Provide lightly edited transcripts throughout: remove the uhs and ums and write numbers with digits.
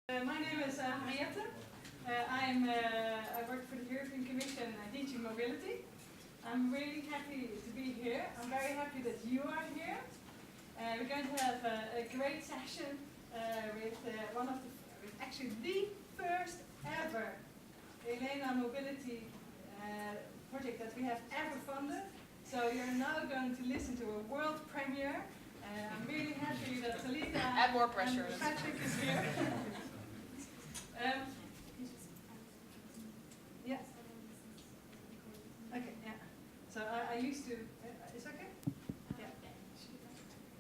My name is Henriette. I work for the European Commission DG Mobility. I'm really happy to be here. I'm very happy that you are here. We're going to have a great session with actually the first ever Elena Mobility project that we have ever funded. So you're now going to listen to a world premiere. I'm really happy that Talitha Add more pressure. and Patrick is here. Yeah. Okay, yeah. So I used to, is it okay? Yeah.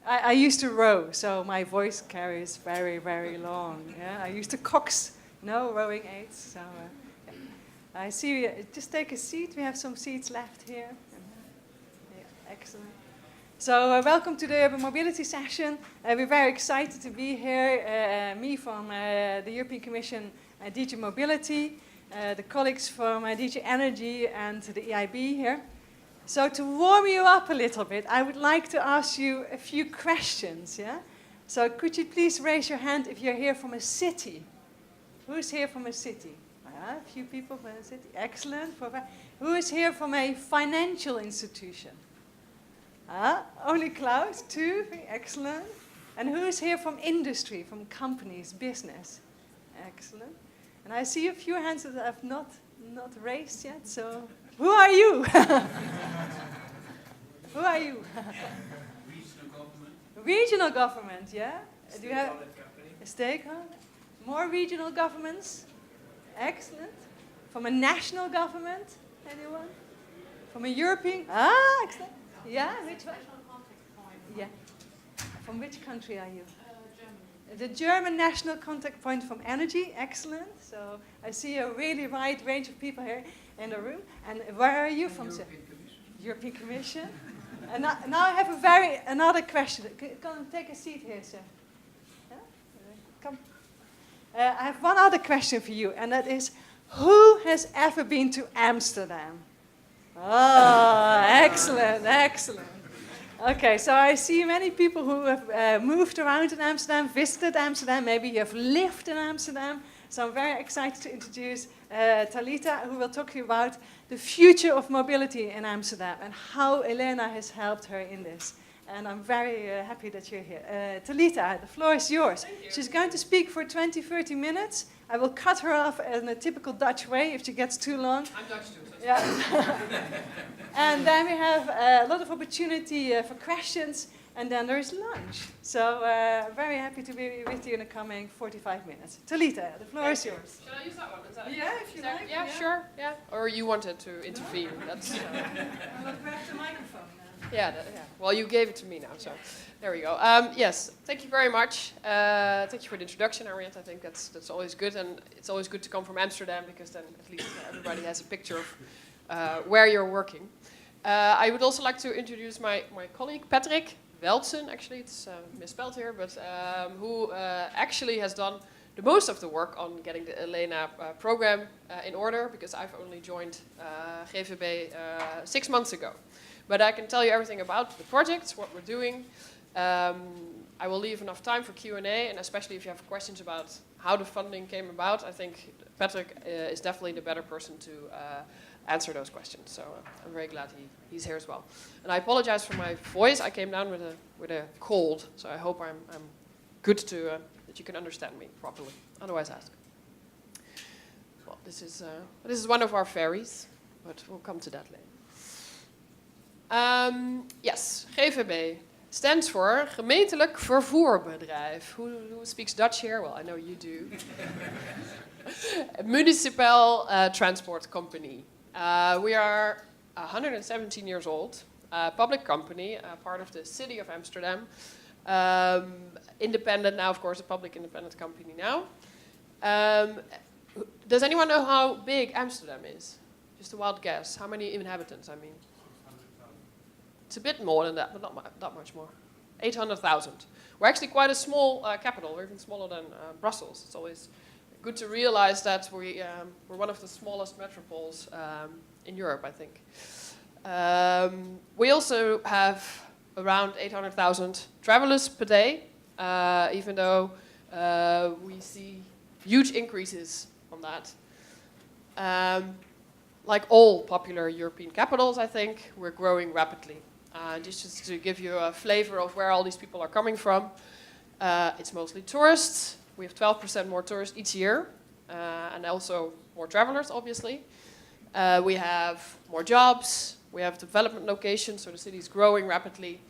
I used to row, so my voice carries very, very long. Yeah. I used to cox, rowing aids. So yeah. I see, just take a seat. We have some seats left here. Yeah, excellent. So welcome to the Urban Mobility session. We're very excited to be here. Me from the European Commission, DG Mobility, the colleagues from DG Energy and the EIB here. So to warm you up a little bit, I would like to ask you a few questions. Yeah? So could you please raise your hand if you're here from a city? Who's here from a city? A few people from a city. Excellent. Who is here from a financial institution? Only Klaus, 2, excellent. And who is here from industry, from companies, business? Excellent. And I see a few hands that have not raised yet, so who are you? Who are you? Regional government. Regional government, yeah? Do you have a stakeholder? More regional governments? Excellent. From a national government? Anyone? From a European? Excellent. Yeah, which one? Yeah. From which country are you? Germany. The German National Contact Point from Energy. Excellent. So I see a really wide range of people here in the room. And where are you from? European Commission. European Commission. And now I have another question. Come and take a seat here, sir. Yeah? Come. I have one other question for you, and that is, who has ever been to Amsterdam? Oh, excellent, excellent. Okay, so I see many people who have moved around in Amsterdam, visited Amsterdam, maybe you have lived in Amsterdam. So I'm very excited to introduce Talitha, who will talk to you about the future of mobility in Amsterdam and how Elena has helped her in this. And I'm very happy that you're here. Talitha, the floor is yours. Thank you. She's going to speak for 20-30 minutes. I will cut her off in a typical Dutch way if she gets too long. I'm Dutch too. So Yeah. And then we have a lot of opportunity for questions, and then there is lunch. So very happy to be with you in the coming 45 minutes. Talitha, the floor is yours. Shall I use that one? Is that Yeah, if you like. Yeah, sure. Yeah. Or you wanted to intervene? That's. I will grab the microphone now. Yeah. Well, you gave it to me now, so there we go. Yes, thank you very much. Thank you for the introduction, Henriette. I think that's always good, and it's always good to come from Amsterdam because then at least everybody has a picture of where you're working. I would also like to introduce my colleague Patrick Weltsen. Actually, it's misspelled here, but who actually has done the most of the work on getting the Elena program in order, because I've only joined GVB 6 months ago. But I can tell you everything about the project, what we're doing. I will leave enough time for Q&A, and especially if you have questions about how the funding came about, I think Patrick is definitely the better person to answer those questions. So I'm very glad he's here as well. And I apologize for my voice. I came down with a cold, so I hope I'm good to that you can understand me properly. Otherwise, ask. Well, this is one of our ferries, but we'll come to that later. Yes, GVB stands for Gemeentelijk Vervoerbedrijf. Who speaks Dutch here? Well, I know you do. Municipal Transport Company. We are 117 years old, public company, part of the city of Amsterdam. Independent now, of course, a public independent company now. Does anyone know how big Amsterdam is? Just a wild guess. How many inhabitants, I mean? It's a bit more than that, but not much more. 800,000. We're actually quite a small capital. We're even smaller than Brussels. It's always good to realize that we're one of the smallest metropoles in Europe, I think. We also have around 800,000 travelers per day, even though we see huge increases on that. Like all popular European capitals, I think, we're growing rapidly. Just to give you a flavor of where all these people are coming from, it's mostly tourists. We have 12% more tourists each year, and also more travelers, obviously. We have more jobs, we have development locations, so the city is growing rapidly,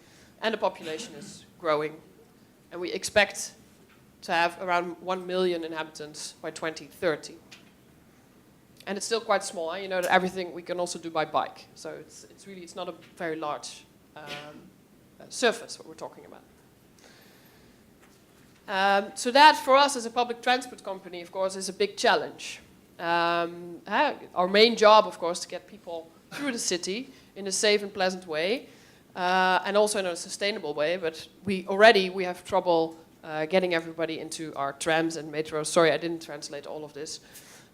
and the population is growing. And we expect to have around 1 million inhabitants by 2030. And it's still quite small. You know that everything we can also do by bike. So it's not a very large surface what we're talking about. So that for us as a public transport company, of course, is a big challenge. Our main job, of course, to get people through the city in a safe and pleasant way, and also in a sustainable way. But we have trouble getting everybody into our trams and metros. Sorry, I didn't translate all of this.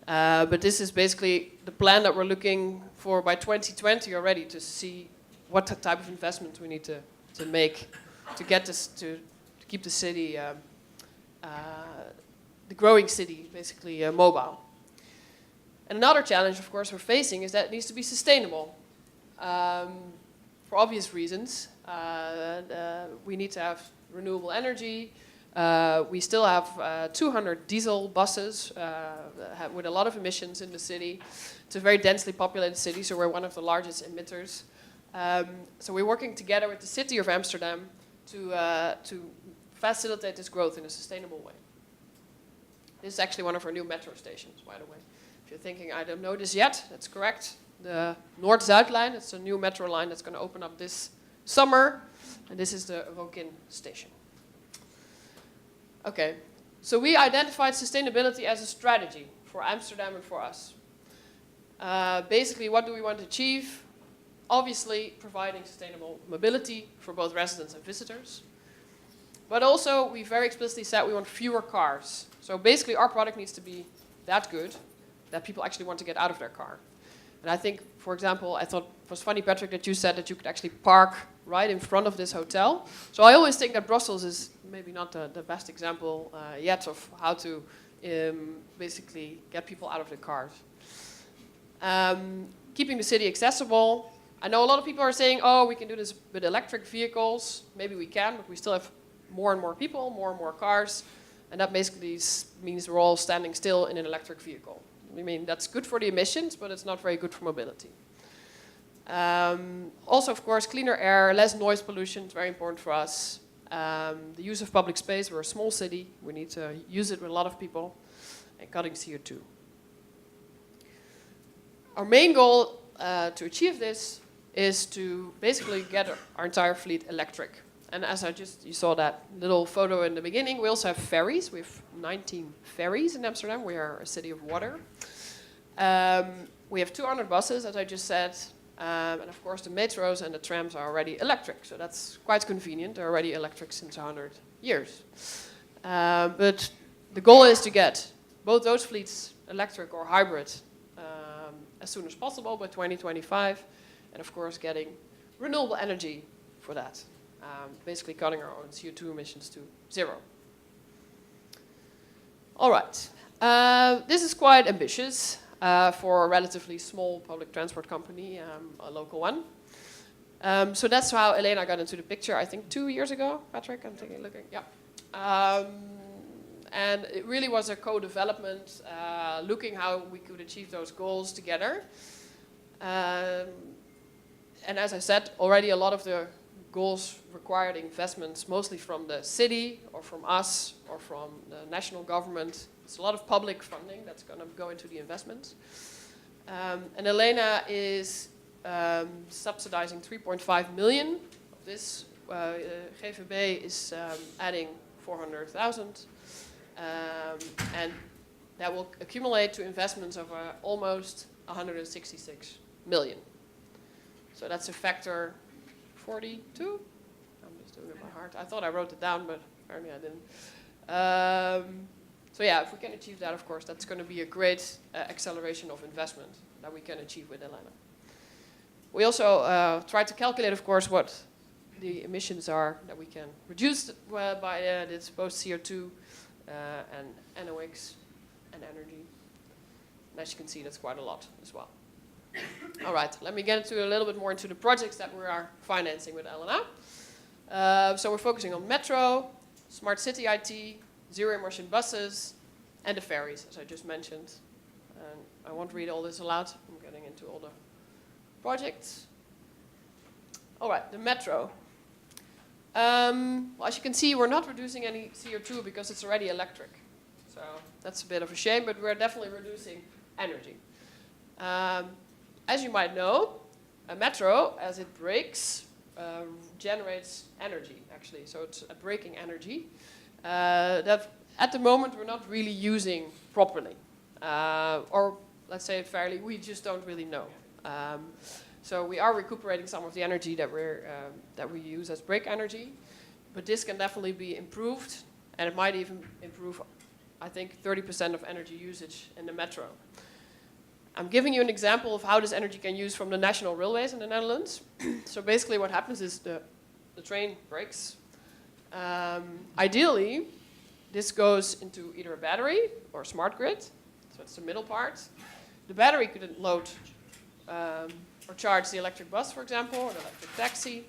But this is basically the plan that we're looking for by 2020 already, to see what type of investment we need to make to get this to keep the city, the growing city, basically mobile. And another challenge, of course, we're facing is that it needs to be sustainable. For obvious reasons, we need to have renewable energy. We still have 200 diesel buses with a lot of emissions in the city. It's a very densely populated city, so we're one of the largest emitters. So we're working together with the city of Amsterdam to facilitate this growth in a sustainable way. This is actually one of our new metro stations, by the way. If you're thinking, I don't know this yet, that's correct. The Noord-Zuid line, it's a new metro line that's going to open up this summer. And this is the Rokin station. Okay, so we identified sustainability as a strategy for Amsterdam and for us. Basically, what do we want to achieve? Obviously, providing sustainable mobility for both residents and visitors. But also, we very explicitly said we want fewer cars. So basically, our product needs to be that good that people actually want to get out of their car. And I think, for example, I thought it was funny, Patrick, that you said that you could actually park right in front of this hotel. So I always think that Brussels is maybe not the best example yet of how to basically get people out of their cars. Keeping the city accessible. I know a lot of people are saying, oh, we can do this with electric vehicles. Maybe we can, but we still have more and more people, more and more cars. And that basically means we're all standing still in an electric vehicle. I mean, that's good for the emissions, but it's not very good for mobility. Also, of course, cleaner air, less noise pollution, it's very important for us. The use of public space, we're a small city, we need to use it with a lot of people, and cutting CO2. Our main goal to achieve this is to basically get our entire fleet electric. And as you saw that little photo in the beginning, we also have ferries. We have 19 ferries in Amsterdam. We are a city of water. We have 200 buses, as I just said. And of course, the metros and the trams are already electric. So that's quite convenient. They're already electric since 100 years. But the goal is to get both those fleets electric or hybrid as soon as possible by 2025. And of course, getting renewable energy for that. Basically cutting our own CO2 emissions to 0. All right. This is quite ambitious for a relatively small public transport company, a local one. So that's how Elena got into the picture, I think 2 years ago, Patrick, I'm thinking, looking, yeah. And it really was a co-development, looking how we could achieve those goals together. And as I said, already a lot of the goals required investments mostly from the city or from us or from the national government. It's a lot of public funding that's going to go into the investments. And Elena is subsidizing 3.5 million of this. GVB is adding 400,000. And that will accumulate to investments of almost 166 million. So that's a factor 42? I'm just doing it by heart. I thought I wrote it down, but apparently I didn't. So yeah, if we can achieve that, of course, that's going to be a great acceleration of investment that we can achieve with Elena. We also try to calculate, of course, what the emissions are that we can reduce by this both CO2 and NOx. and energy. And as you can see, that's quite a lot as well. All right, let me get into a little bit more into the projects that we are financing with Elena. So we're focusing on metro, smart city IT, zero emission buses, and the ferries, as I just mentioned. And I won't read all this aloud. I'm getting into all the projects. All right, the metro. Well, as you can see, we're not reducing any CO2 because it's already electric. So that's a bit of a shame, but we're definitely reducing energy. As you might know, a metro, as it brakes, generates energy, actually. So it's a braking energy that at the moment we're not really using properly. Or let's say it fairly, we just don't really know. So we are recuperating some of the energy that we use as brake energy, but this can definitely be improved, and it might even improve, I think, 30% of energy usage in the metro. I'm giving you an example of how this energy can use from the national railways in the Netherlands. So basically what happens is the train brakes. Ideally, this goes into either a battery or a smart grid. So it's the middle part. The battery could then load or charge the electric bus, for example, or the electric taxi.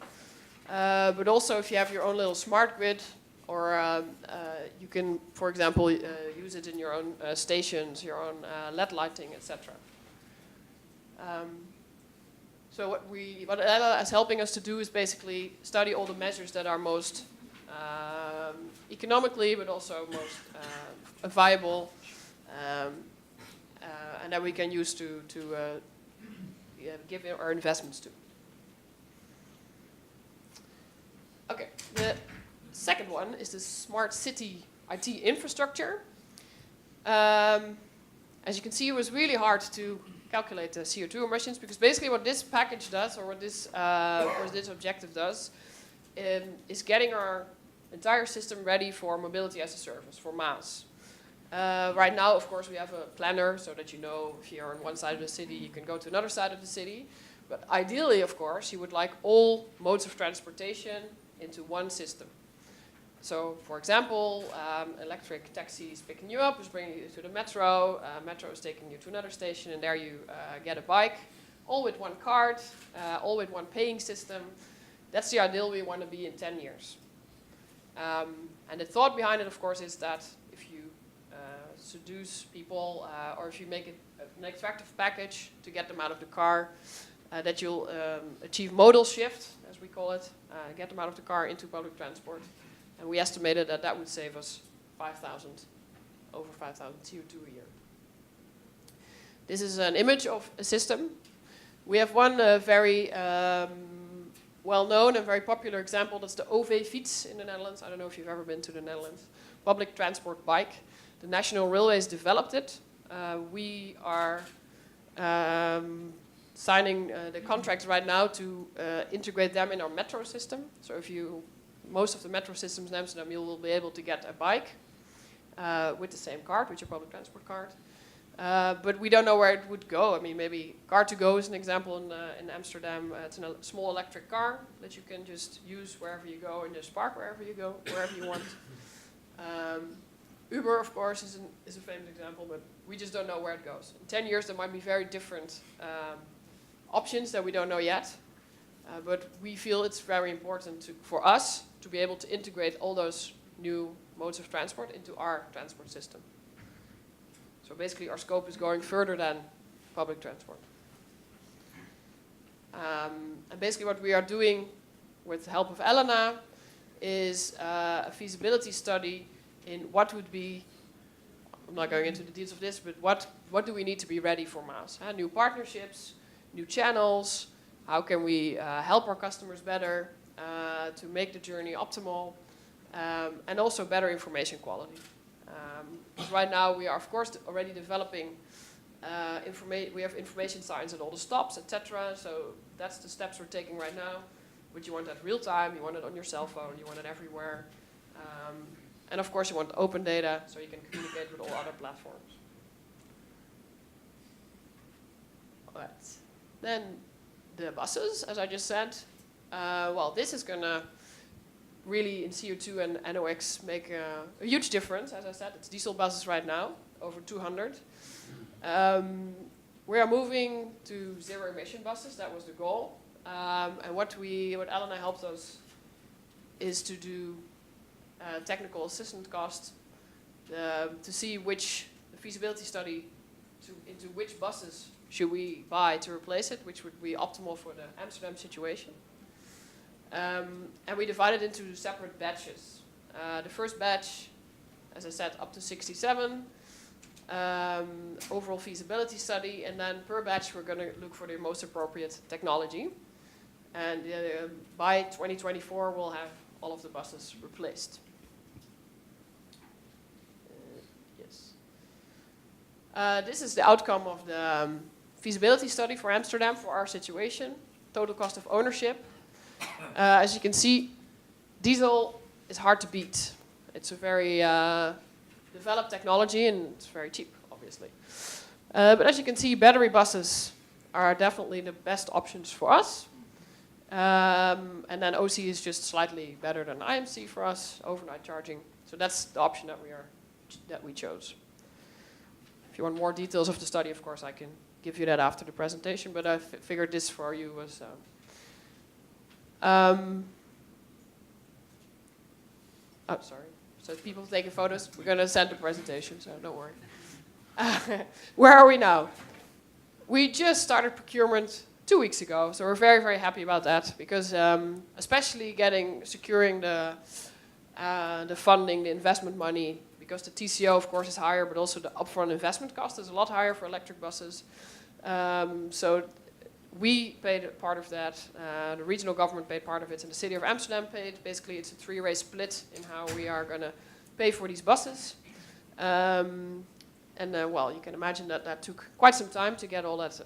But also if you have your own little smart grid, or you can, for example, use it in your own stations, your own LED lighting, etc. So what Ella is helping us to do is basically study all the measures that are most economically, but also most viable, and that we can use to give our investments to. Okay, the second one is the smart city IT infrastructure. As you can see, it was really hard to calculate the CO2 emissions because basically what this package does, or what this objective does, is getting our entire system ready for mobility as a service, for MaaS. Right now, of course, we have a planner so that you know if you're on one side of the city, you can go to another side of the city. But ideally, of course, you would like all modes of transportation into one system. So, for example, electric taxi is picking you up, is bringing you to the metro. Metro is taking you to another station, and there you get a bike, all with one card, all with one paying system. That's the ideal we want to be in 10 years. And the thought behind it, of course, is that if you seduce people, or if you make it an attractive package to get them out of the car, that you'll achieve modal shift, as we call it, get them out of the car into public transport. And we estimated that that would save us over 5,000 CO2 a year. This is an image of a system. We have one very well-known and very popular example. That's the OV-fiets in the Netherlands. I don't know if you've ever been to the Netherlands. Public transport bike. The National Railways developed it. We are signing the contracts right now to integrate them in our metro system. So if most of the metro systems in Amsterdam, you will be able to get a bike with the same card, with your public transport card. But we don't know where it would go. I mean, maybe Car2Go is an example in Amsterdam. It's a small electric car that you can just use wherever you go and just park wherever you go, wherever you want. Uber, of course, is a famous example, but we just don't know where it goes. In 10 years, there might be very different options that we don't know yet. But we feel it's very important for us to be able to integrate all those new modes of transport into our transport system. So basically our scope is going further than public transport. And basically what we are doing with the help of Elena is a feasibility study in what would be, I'm not going into the details of this, but what do we need to be ready for MaaS? New partnerships, new channels, how can we help our customers better to make the journey optimal, and also better information quality. Because right now we are, of course, already developing we have information signs at all the stops, etc. So that's the steps we're taking right now. But you want that real time, you want it on your cell phone, you want it everywhere. And of course you want open data so you can communicate with all other platforms. All right. Then the buses, as I just said. Well, this is going to really in CO2 and NOx make a huge difference. As I said, it's diesel buses right now, over 200. We are moving to zero emission buses. That was the goal. And what Elena helped us is to do technical assistance costs to see which the feasibility study into which buses should we buy to replace it, which would be optimal for the Amsterdam situation. And we divided into separate batches. The first batch, as I said, up to 67. Overall feasibility study, and then per batch we're going to look for the most appropriate technology. And by 2024 we'll have all of the buses replaced. Yes. This is the outcome of the feasibility study for Amsterdam for our situation. Total cost of ownership. As you can see, diesel is hard to beat. It's a very developed technology and it's very cheap, obviously. But as you can see, battery buses are definitely the best options for us. And then OC is just slightly better than IMC for us, overnight charging. So that's the option that we chose. If you want more details of the study, of course, I can give you that after the presentation, but I figured this for you was... oh, sorry. So people taking photos, we're going to send the presentation, so don't worry. Where are we now? We just started procurement 2 weeks ago, so we're very, very happy about that, because especially securing the funding, the investment money, because the TCO, of course, is higher, but also the upfront investment cost is a lot higher for electric buses. So we paid a part of that, the regional government paid part of it, and the city of Amsterdam paid. Basically, it's a three-way split in how we are going to pay for these buses. Well, you can imagine that took quite some time to get all that,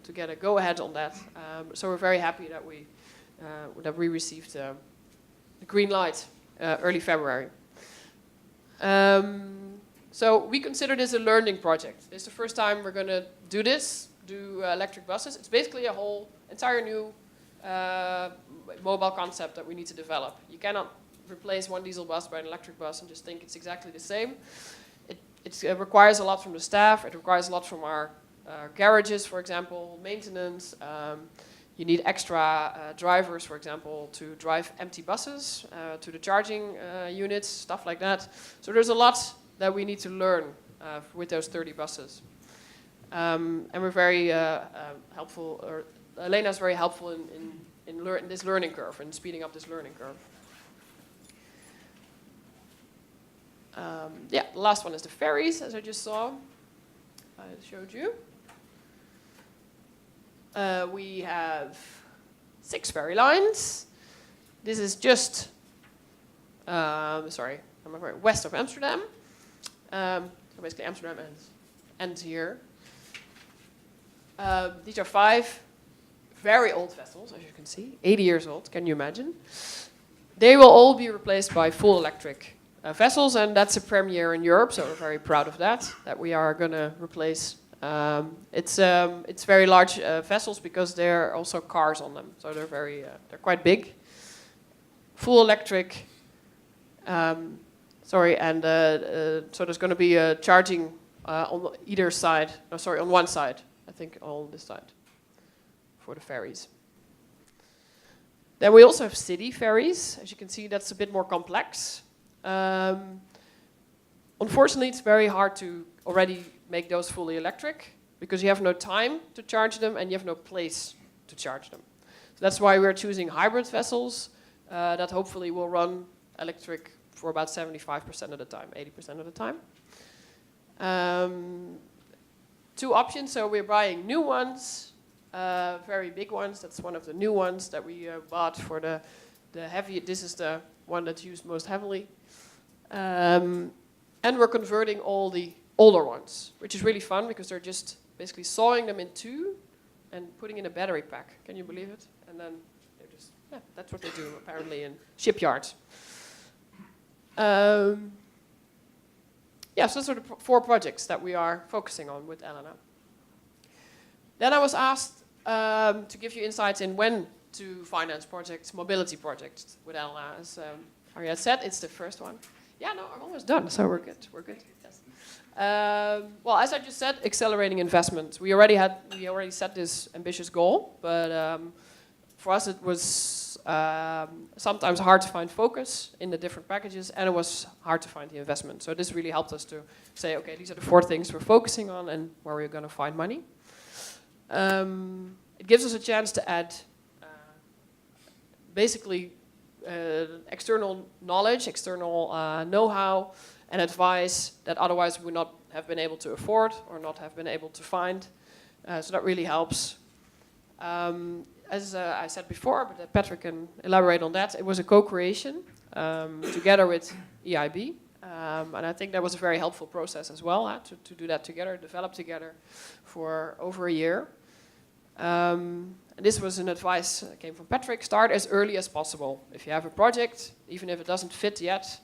to get a go-ahead on that. So we're very happy that we received the green light early February. So we consider this a learning project. It's the first time we're going to do electric buses. It's basically a whole entire new mobile concept that we need to develop. You cannot replace one diesel bus by an electric bus and just think it's exactly the same. It requires a lot from the staff. It requires a lot from our garages, for example, maintenance. You need extra drivers, for example, to drive empty buses to the charging units, stuff like that. So there's a lot that we need to learn with those 30 buses. And we're very helpful, or Elena's very helpful in this learning curve and speeding up this learning curve. Yeah, the last one is the ferries, as I just saw. I showed you. We have 6 ferry lines. This is just, west of Amsterdam. So basically Amsterdam ends here. These are 5 very old vessels, as you can see, 80 years old, can you imagine? They will all be replaced by full electric vessels, and that's a premiere in Europe, so we're very proud of that we are going to replace. It's very large vessels because there are also cars on them, so they're quite big. Full electric, and so there's going to be charging on either side, on one side, I think on this side, for the ferries. Then we also have city ferries. As you can see, that's a bit more complex. Unfortunately, it's very hard to already make those fully electric because you have no time to charge them and you have no place to charge them. So that's why we're choosing hybrid vessels that hopefully will run electric for about 75% of the time, 80% of the time. 2 options, so we're buying new ones, very big ones. That's one of the new ones that we bought for the heavy. This is the one that's used most heavily. And we're converting all the older ones, which is really fun because they're just basically sawing them in 2 and putting in a battery pack. Can you believe it? And then they're just, yeah, that's what they do apparently in shipyards. Yeah, so those are the 4 projects that we are focusing on with Elena. Then I was asked to give you insights in when to finance projects, mobility projects with Elena. As Ariette said, it's the first one. Yeah, no, I'm almost done, so we're good. We're good. Yes. Well, as I just said, accelerating investment. We already set this ambitious goal, but for us it was sometimes hard to find focus in the different packages, and it was hard to find the investment. So this really helped us to say, okay, these are the 4 things we're focusing on and where we're going to find money. It gives us a chance to add basically external knowledge, external know-how and advice that otherwise we would not have been able to afford or not have been able to find. So that really helps. As I said before, but Patrick can elaborate on that, it was a co-creation together with EIB. And I think that was a very helpful process as well, to do that together, develop together for over a year. And this was an advice that came from Patrick: start as early as possible. If you have a project, even if it doesn't fit yet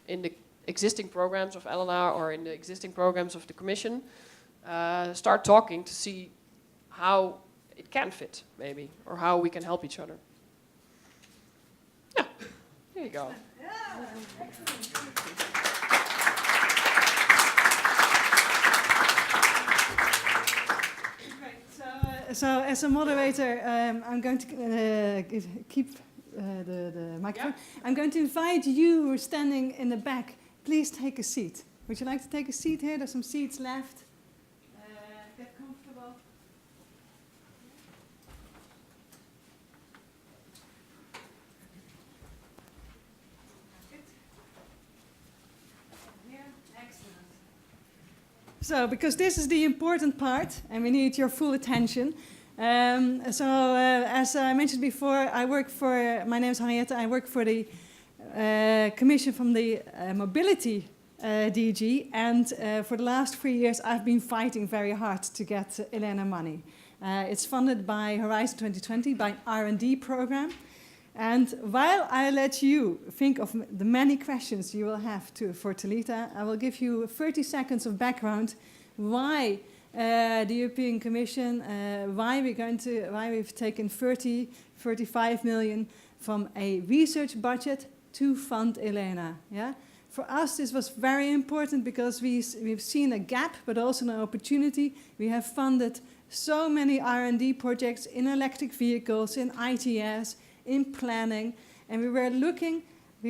in the existing programs of Elena or in the existing programs of the Commission, start talking to see how it can fit, maybe, or how we can help each other. Yeah, there you go. So as a moderator, I'm going to keep the microphone. Yeah. I'm going to invite you who are standing in the back, please take a seat. Would you like to take a seat here? There's some seats left. Get comfortable. So, because this is the important part, and we need your full attention. As I mentioned before, my name is Henriette, I work for the Commission from the Mobility DG, and for the last 3 years I've been fighting very hard to get Elena money. It's funded by Horizon 2020, by an R&D program. And while I let you think of the many questions you will have for Talitha, I will give you 30 seconds of background why the European Commission, why we've taken 35 million from a research budget to fund Elena. Yeah? For us, this was very important because we've seen a gap, but also an opportunity. We have funded so many R&D projects in electric vehicles, in ITS, in planning, and we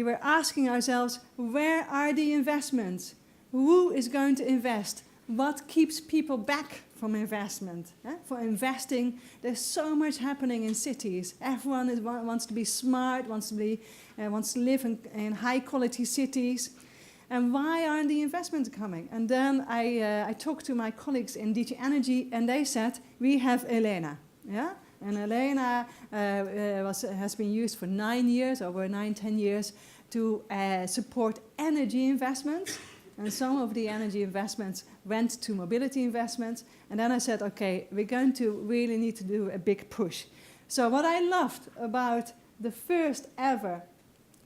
were asking ourselves, where are the investments? Who is going to invest? What keeps people back from investment? For investing, there's so much happening in cities. Everyone wants to be smart, wants to live in high-quality cities. And why aren't the investments coming? And then I talked to my colleagues in DG Energy, and they said, we have Elena. Yeah? And Elena has been used for 9 years, over 9-10 years, to support energy investments. And some of the energy investments went to mobility investments. And then I said, okay, we're going to really need to do a big push. So what I loved about the first ever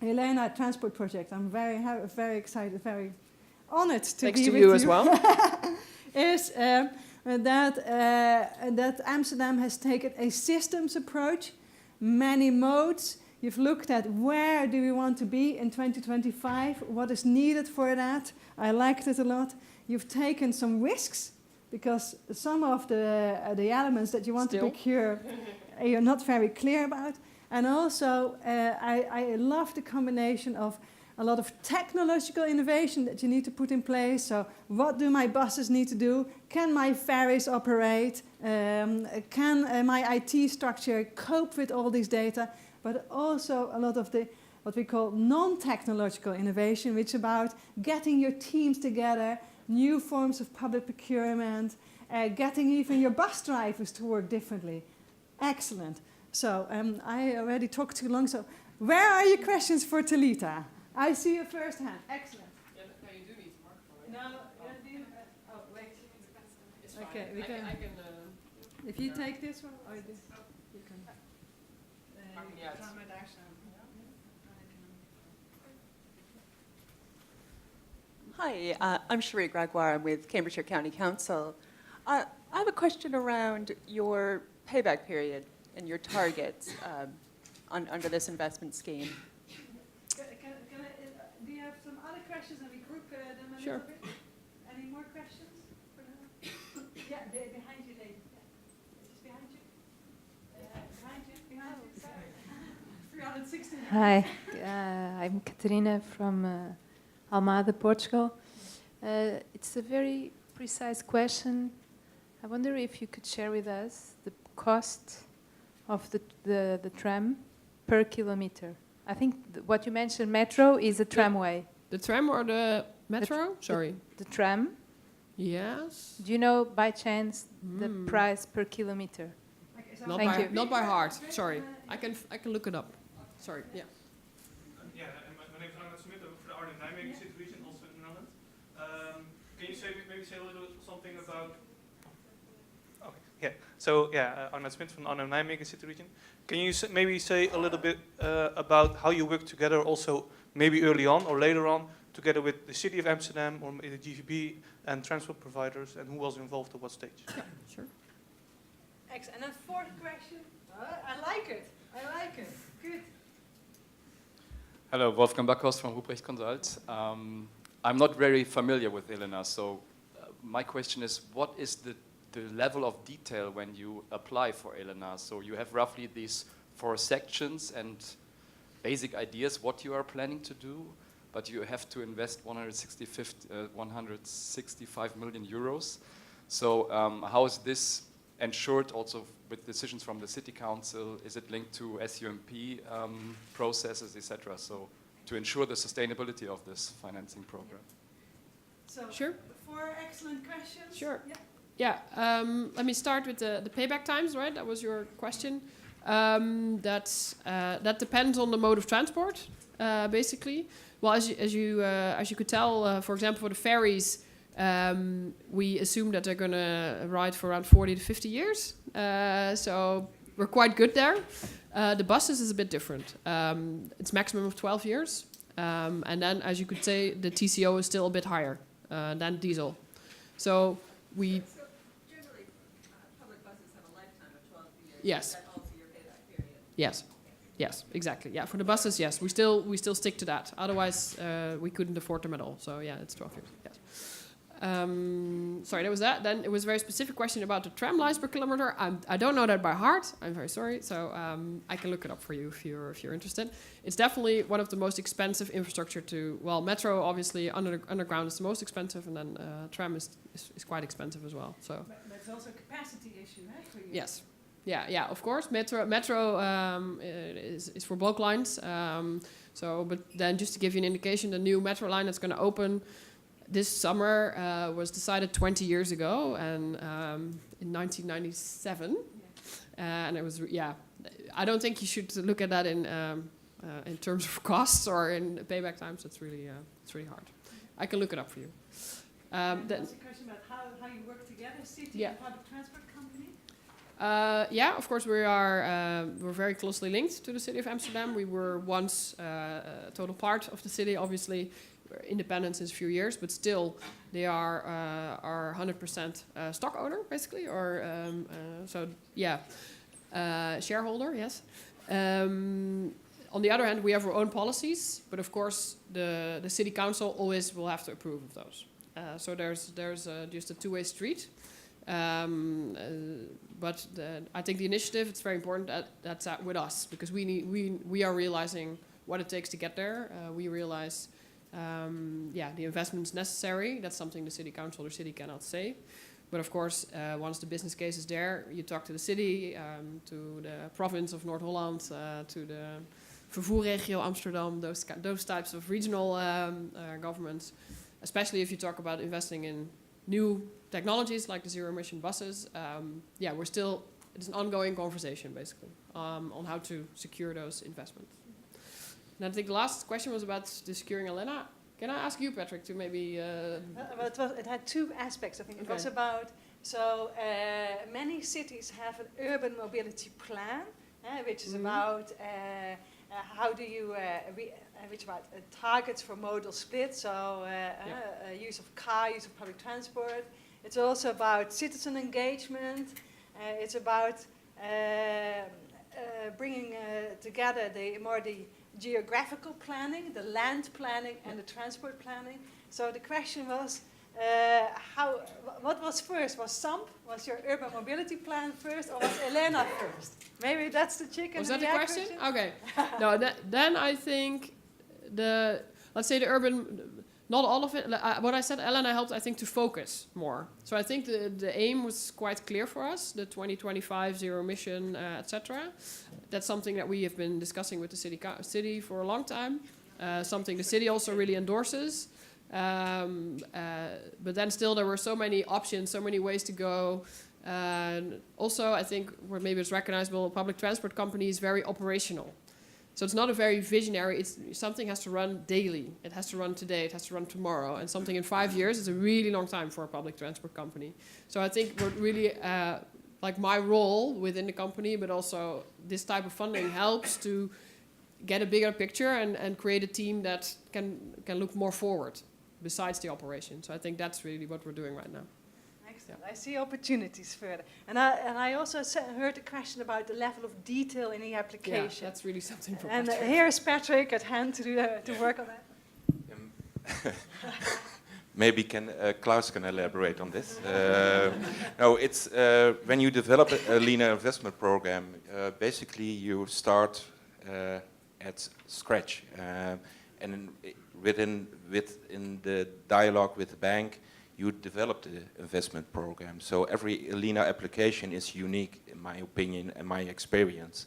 Elena transport project, I'm very excited, very honored to Thanks be to with you as well. is that Amsterdam has taken a systems approach, many modes. You've looked at where do we want to be in 2025, what is needed for that. I liked it a lot. You've taken some risks, because some of the elements that you want to procure, you're not very clear about. And also, I love the combination of a lot of technological innovation that you need to put in place. So what do my buses need to do? Can my ferries operate? Can my IT structure cope with all these data? But also a lot of the what we call non-technological innovation, which is about getting your teams together, new forms of public procurement, getting even your bus drivers to work differently. Excellent. So I already talked too long, so where are your questions for Talitha? I see your first hand. Excellent. Yeah, no, you do need the microphone. No, oh, wait. It's fine. Okay, we can. I can If you take this one, or this, you can. Maakt niet uit. Gaan we daar staan. Hi, I'm Cherie Gregoire. I'm with Cambridgeshire County Council. I have a question around your payback period and your targets under this investment scheme? Do you have some other questions and we group them a Sure. little bit? Any more questions? Yeah, behind you, lady. Yeah. Just behind you. Behind you. Sorry. 360. Hi, I'm Catarina from Almada, Portugal. It's a very precise question. I wonder if you could share with us the cost of the tram per kilometer. I think what you mentioned, metro, is a tramway. The tram or the metro? Sorry. The tram. Yes. Do you know by chance the price per kilometer? Thank you. Not by heart. Sorry. I can look it up. Sorry. Yeah. Yeah, my name is Arnold Smit, I work for the Arnhem Nijmegen City region, also in the Netherlands. Can you maybe say a little something about? Okay. Yeah. So Arnold Smit from the Arnhem Nijmegen City region. Can you maybe say a little bit about how you work together, also maybe early on or later on, together with the city of Amsterdam or the GVB and transport providers, and who was involved at what stage? Yeah. Sure. Excellent. And a fourth question. I like it. Good. Hello, Wolfgang Backhorst from Ruprecht Consult. I'm not very familiar with Elena, so my question is, what is the level of detail when you apply for Elena? So you have roughly these 4 sections and basic ideas what you are planning to do, but you have to invest 165 million euros. So how is this ensured also with decisions from the city council? Is it linked to SUMP processes, etc.? So to ensure the sustainability of this financing program. So, Sure. 4 excellent questions. Sure. Yeah. Yeah. Let me start with the payback times. Right. That was your question. That depends on the mode of transport, basically. Well, as you could tell, for example, for the ferries, we assume that they're going to ride for around 40 to 50 years. So we're quite good there. The buses is a bit different. It's maximum of 12 years. And then, as you could say, the TCO is still a bit higher than diesel. So we... So generally, public buses have a lifetime of 12 years. Yes. Is that also your payback period? Yes. Yes, exactly. Yeah, for the buses, yes, we still stick to that. Otherwise, we couldn't afford them at all. So yeah, it's 12 years. Yes. Sorry, that was that. Then it was a very specific question about the tram lives per kilometer. I don't know that by heart. I'm very sorry. So I can look it up for you if you're interested. It's definitely one of the most expensive infrastructure to. Well, metro obviously underground is the most expensive, and then tram is quite expensive as well. So. But it's also a capacity issue, right, for you? Yes. Yeah, of course. Metro is for bulk lines. But then just to give you an indication, the new metro line that's going to open this summer was decided 20 years ago, and in 1997. And it was, I don't think you should look at that in terms of costs or in payback times. It's really hard. I can look it up for you. Then also a question about how you work together, city and public transport company. Of course, we're very closely linked to the city of Amsterdam. We were once a total part of the city. Obviously, we're independent since a few years, but still, they are our 100% stock owner, basically, or shareholder. Yes. On the other hand, we have our own policies, but of course, the city council always will have to approve of those. So there's just a two-way street. But I think the initiative, it's very important that's with us, because we are realizing what it takes to get there. We realize, the investments necessary. That's something the city council or city cannot say. But of course, once the business case is there, you talk to the city, to the province of Noord-Holland, to the Vervoerregio Amsterdam, those types of regional governments. Especially if you talk about investing in new technologies like the zero-emission buses, it's an ongoing conversation, basically, on how to secure those investments. And I think the last question was about the securing Elena. Can I ask you, Patrick, to maybe... It had 2 aspects, I think. Okay. It was about, many cities have an urban mobility plan, which is about how do you reach about targets for modal split, use of car, use of public transport. It's also about citizen engagement. It's about bringing together the geographical planning, the land planning, and the transport planning. So the question was, what was first? Was your urban mobility plan first, or was Elena first? Maybe that's the chicken. Was and that the egg question? Okay. No, then I think let's say the urban, not all of it. What I said, Elena helped, I think, to focus more. So I think the aim was quite clear for us, the 2025 zero emission, etc. That's something that we have been discussing with the city for a long time. Something the city also really endorses. But then still there were so many options, so many ways to go. And also, I think where maybe it's recognizable, a public transport company is very operational. So it's not a very visionary, something has to run daily. It has to run today, it has to run tomorrow. And something in 5 years is a really long time for a public transport company. So I think what really, like my role within the company, but also this type of funding helps to get a bigger picture and create a team that can look more forward besides the operation. So I think that's really what we're doing right now. Excellent. I see opportunities further. And I also heard a question about the level of detail in the application. Yeah, that's really something for And Patrick. here's Patrick at hand to work on that. Maybe Klaus can elaborate on this. No, it's when you develop a linear investment program, basically you start at scratch, and within the dialogue with the bank, you develop the investment program. So every linear application is unique, in my opinion and my experience.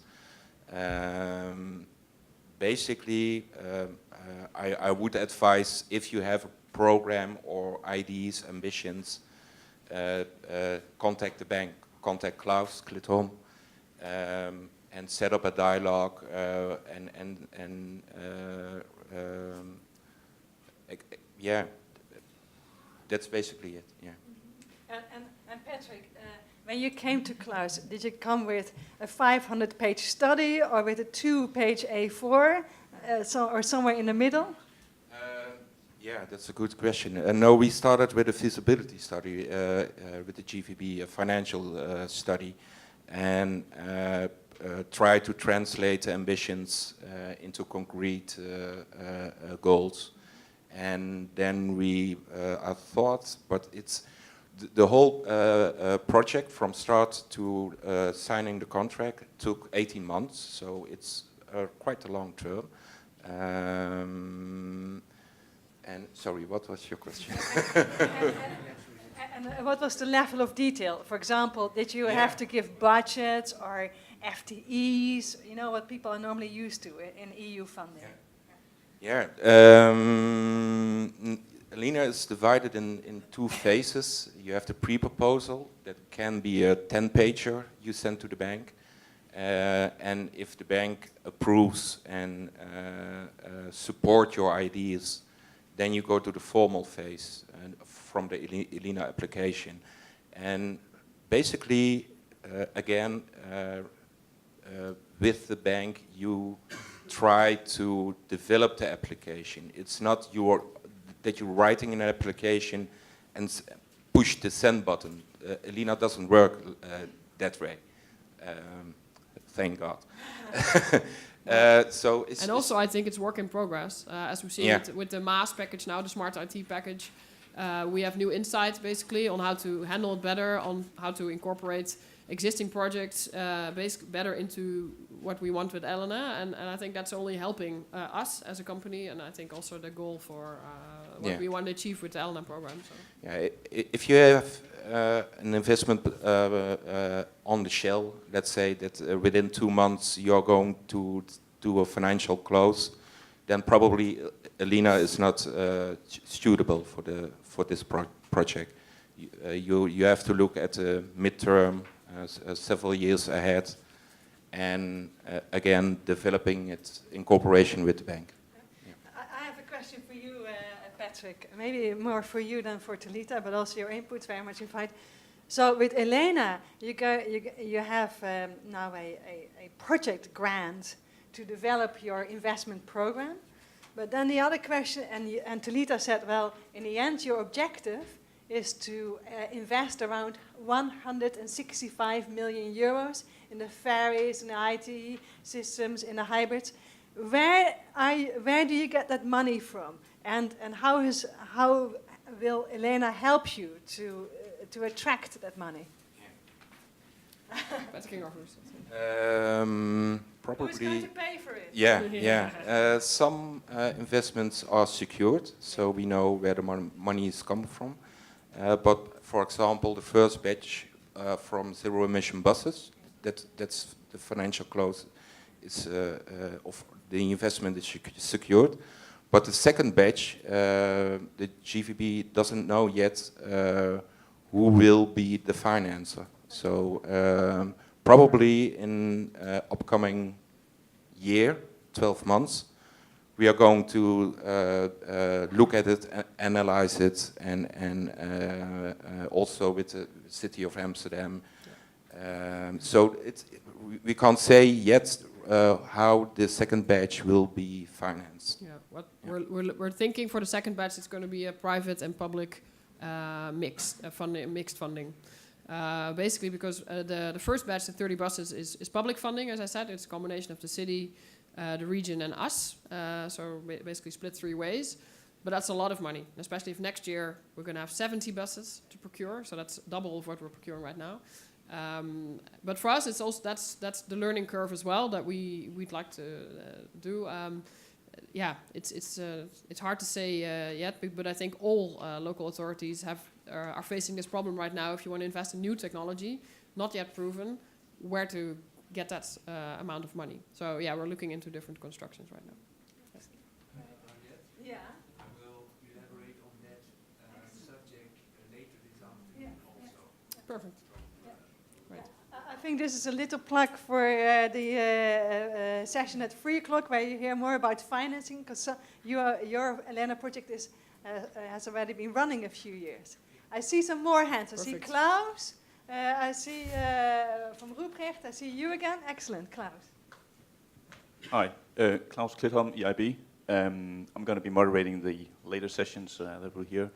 Basically, I would advise, if you have a program or ideas, ambitions, contact the bank, contact Klaus Klitholm, and set up a dialogue, yeah, that's basically it. Yeah. And Patrick, when you came to Klaus, did you come with a 500-page study or with a 2-page A4, or somewhere in the middle? Yeah, that's a good question. No, we started with a feasibility study with the GVB, a financial study, and try to translate ambitions into concrete goals. And then I thought, but it's the whole project from start to signing the contract took 18 months, so it's quite a long term. And sorry, what was your question? And what was the level of detail? For example, did you have to give budgets or FTEs? You know what people are normally used to in EU funding. Yeah, Linear is divided in 2 phases. You have the pre-proposal, that can be a 10-pager you send to the bank. And if the bank approves and support your ideas, then you go to the formal phase from the Linear application. And basically, again, with the bank, you try to develop the application. It's not that you're writing an application and push the send button. Elena doesn't work that way. Thank God. And also, I think it's work in progress. As we've seen with the MAS package now, the Smart IT package, we have new insights basically on how to handle it better, on how to incorporate existing projects better into what we want with Elena, and I think that's only helping us as a company, and I think also the goal for what we want to achieve with the Elena program. So. Yeah, if you have an investment on the shell, let's say that within 2 months you're going to do a financial close, then probably Elena is not suitable for this project. You have to look at the midterm, several years ahead, and again developing it in cooperation with the bank. Yeah. I have a question for you, Patrick. Maybe more for you than for Talitha, but also your input's very much invited. So with Elena, you have now a project grant to develop your investment program. But then the other question, and Talitha said, well, in the end, your objective is to invest around 165 million euros in the ferries, in the IT systems, in the hybrids. Where do you get that money from? And how will Elena help you to attract that money? Patrick offers. Probably. Who's going to pay for it? Yeah. Some investments are secured, so we know where the money is coming from. But for example, the first batch from zero emission buses, that's the financial close is of the investment is secured. But the second batch, the GVB doesn't know yet who will be the financer. So probably in upcoming year, 12 months, we are going to look at it, analyze it, and also with the city of Amsterdam. So we can't say yet how the second batch will be financed. Yeah, we're thinking for the second batch it's going to be a private and public mixed funding. Basically because the first batch, the 30 buses, is public funding, as I said. It's a combination of the city, the region and us. So basically split 3 ways. But that's a lot of money, especially if next year we're going to have 70 buses to procure. So that's double of what we're procuring right now. But for us, it's also that's the learning curve as well that we'd like to do. Yeah, it's hard to say yet, but I think all local authorities are facing this problem right now. If you want to invest in new technology, not yet proven, where to get that amount of money. So yeah, we're looking into different constructions right now. Yeah. I will elaborate on that subject later this afternoon also. Perfect. I think this is a little plug for the session at 3 o'clock, where you hear more about financing, because your Elena project has already been running a few years. I see some more hands. Perfect. I see Klaus. I see from Ruprecht. I see you again. Excellent, Klaus. Hi, Klaus Klitholm, EIB. I'm going to be moderating the later sessions that we'll hear.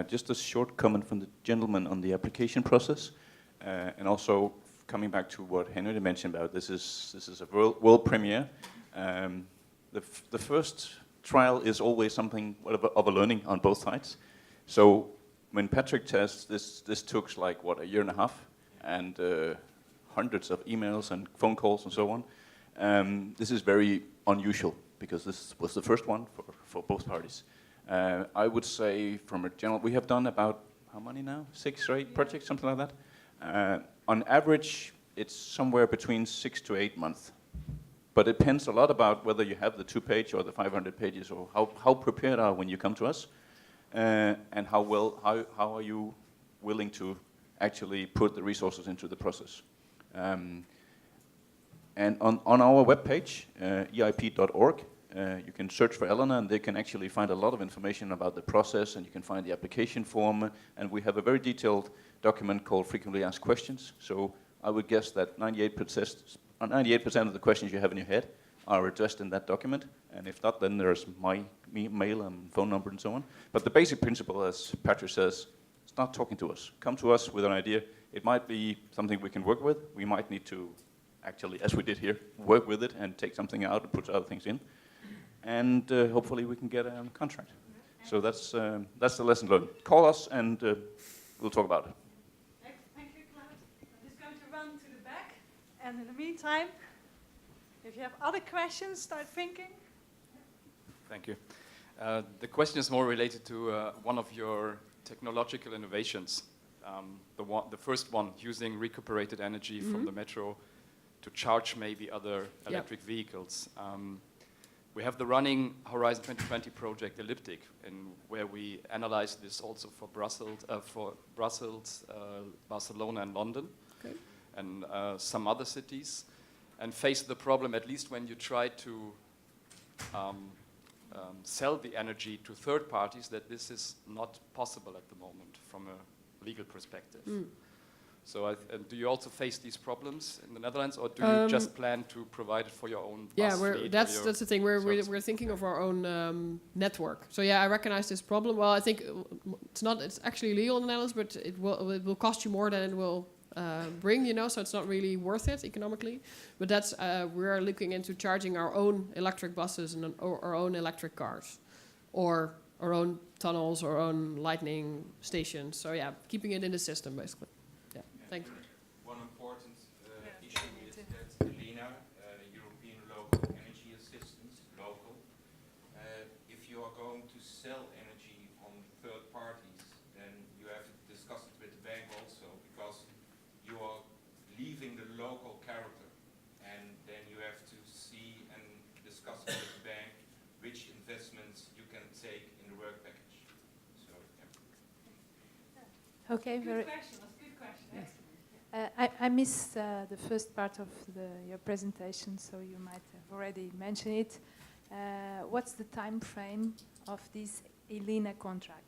Just a short comment from the gentleman on the application process, and also coming back to what Henry mentioned about this is a world premiere. The first trial is always something of a learning on both sides. So when Patrick tests, this took like what, a year and a half, and hundreds of emails and phone calls and so on. This is very unusual because this was the first one for both parties. I would say from a general, we have done about how many now? 6 or 8 projects, something like that. On average, it's somewhere between 6 to 8 months. But it depends a lot about whether you have the 2-page or the 500 pages, or how prepared are when you come to us, and how are you willing to actually put the resources into the process. And on our webpage, eip.org, you can search for Elena, and they can actually find a lot of information about the process, and you can find the application form, and we have a very detailed document called Frequently Asked Questions. So I would guess that 98% of the questions you have in your head are addressed in that document, and if not, then there's my mail and phone number and so on. But the basic principle, as Patrick says, start talking to us. Come to us with an idea. It might be something we can work with. We might need to actually, as we did here, work with it and take something out and put other things in. And hopefully we can get a contract. So that's the lesson learned. Call us and we'll talk about it. Thank you, Klaus. I'm just going to run to the back, and in the meantime, if you have other questions, start thinking. Thank you. The question is more related to one of your technological innovations. The first one, using recuperated energy from the metro to charge maybe other electric vehicles. We have the running Horizon 2020 project Elliptic, where we analyze this also for Brussels, Barcelona, and London, and some other cities, and face the problem, at least when you try to sell the energy to third parties, that this is not possible at the moment from a legal perspective. So do you also face these problems in the Netherlands, or do you just plan to provide it for your own bus fleet? That's the thing. We're thinking of our own network. So yeah, I recognize this problem. Well, I think it's actually legal in the Netherlands, but it will cost you more than it will bring, you know, so it's not really worth it economically. But that's we're looking into charging our own electric buses and our own electric cars, or our own tunnels, our own lightning stations. So yeah, keeping it in the system basically. Yeah, thank you. One important issue is that ELENA, European Local Energy Assistance, local, if you are going to sell energy on third parties, then you have to discuss it with the bank also, because you are leaving the local character, and then you have to see and discuss with the bank which investments you can take in the work package. So, yeah. Okay, Good question. That's a good question. Yes. Excellent. I missed the first part of your presentation, so you might have already mentioned it. What's the time frame of this ELENA contract?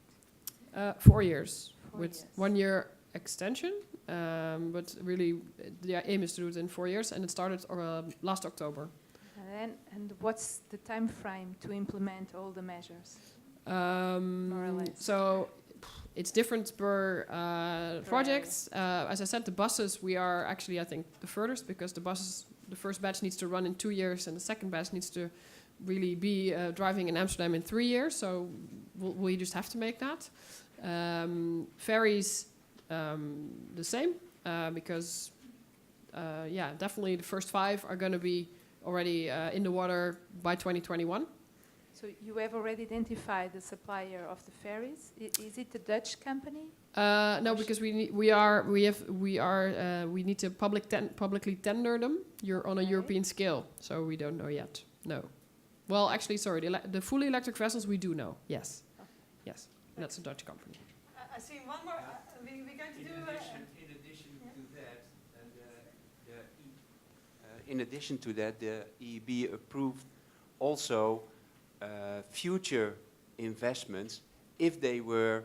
4 years 4 with years. 1 year extension, but really the aim is to do it in 4 years, and it started last October. And what's the time frame to implement all the measures? More or less. So it's different per project. As I said, the buses, we are actually, I think, the furthest, because the buses, the first batch needs to run in 2 years, and the second batch needs to really be driving in Amsterdam in 3 years. So we just have to make that. Ferries, the same, because yeah, definitely the first 5 are going to be already in the water by 2021. So you have already identified the supplier of the ferries. Is it a Dutch company? No, because we need to publicly tender them. You're on a Okay. European scale, so we don't know yet. No. Well, actually, sorry, the fully electric vessels we do know. Yes, yes, that's a Dutch company. I see one more. We're going to do. In addition to that, in addition to that, the EIB approved also future investments if they were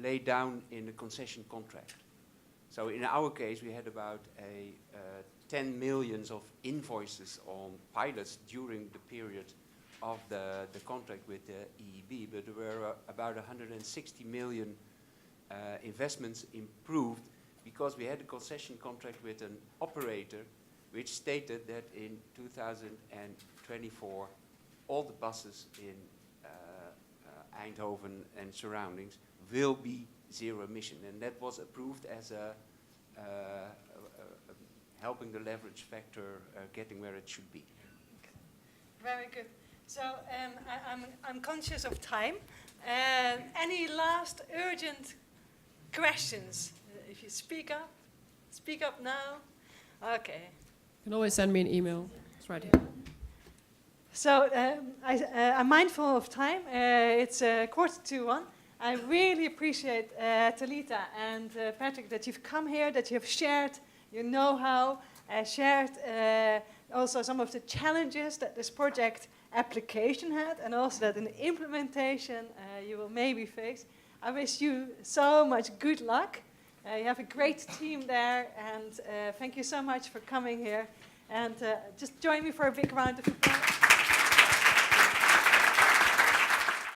laid down in the concession contract. So in our case, we had about 10 million of invoices on pilots during the period of the contract with the EIB, but there were about 160 million investments improved because we had a concession contract with an operator which stated that in 2024 all the buses in Eindhoven and surroundings will be zero emission, and that was approved as helping the leverage factor getting where it should be. Very good. So I'm conscious of time. Any last urgent questions? If you speak up now. Okay. You can always send me an email. It's right here. So I'm mindful of time. It's 1:45. I really appreciate Talitha and Patrick that you've come here, that you have shared your know-how, shared also some of the challenges that this project application had, and also that in the implementation you will maybe face. I wish you so much good luck. You have a great team there, and thank you so much for coming here. And just join me for a big round of applause.